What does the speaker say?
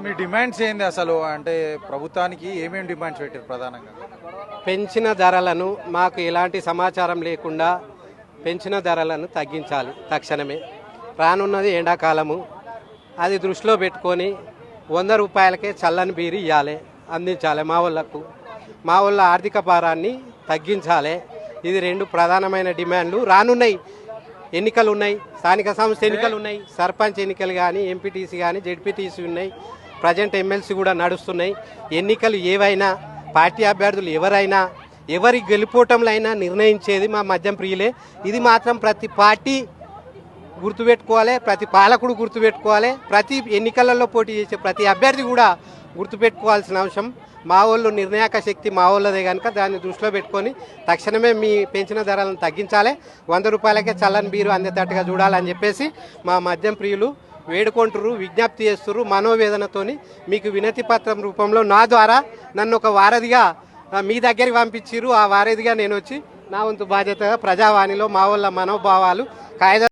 మీ demands ఏంది అసలు? అంటే ప్రభుత్వానికి ఏమేమి డిమాండ్స్ పెట్టారు ప్రధానంగా? పెంచిన ధరలను మాకు ఎలాంటి సమాచారం లేకుండా పెంచిన ధరలను తగ్గించాలి తక్షణమే. రానున్నది ఎండాకాలము, అది దృష్టిలో పెట్టుకొని 100 రూపాయలకే చల్లని బీరు ఇవ్వాలి, అందించాలి మా వాళ్ళ ఆర్థిక భారాన్ని తగ్గించాలి. ఇది 2 ప్రధానమైన డిమాండ్లు. రానున్నాయి ఎన్నికలు ఉన్నాయి, స్థానిక సంస్థ ఎన్నికలు ఉన్నాయి, సర్పంచ్ ఎన్నికలు కానీ, ఎంపీటీసీ కానీ, జెడ్పీటీసీ ఉన్నాయి, ప్రజెంట్ ఎమ్మెల్సీ కూడా నడుస్తున్నాయి. ఎన్నికలు ఏవైనా పార్టీ అభ్యర్థులు ఎవరైనా ఎవరి గెలుపోవటంలో అయినా నిర్ణయించేది మా మద్యం ప్రియులే. ఇది మాత్రం ప్రతి పార్టీ గుర్తుపెట్టుకోవాలి, ప్రతి పాలకుడు గుర్తుపెట్టుకోవాలి, ప్రతి ఎన్నికలలో పోటీ చేసే ప్రతి అభ్యర్థి కూడా గుర్తుపెట్టుకోవాల్సిన అంశం. మా వాళ్ళు నిర్ణాయక శక్తి మా వాళ్ళదే కనుక దాన్ని దృష్టిలో పెట్టుకొని తక్షణమే మీ పెంచిన ధరలను తగ్గించాలి, 100 రూపాయలకే చల్లని బీరు అందేటట్టుగా చూడాలని చెప్పేసి మా మద్యం ప్రియులు వేడుకుంటున్నారు, విజ్ఞప్తి చేస్తున్నారు. మనోవేదనతోని మీకు వినతి పత్రం రూపంలో నా ద్వారా నన్ను ఒక వారధిగా మీ దగ్గరికి పంపించారు. ఆ వారధిగా నేను వచ్చి నా వంతు బాధ్యతగా ప్రజావాణిలో మా వాళ్ళ మనోభావాలు కాయద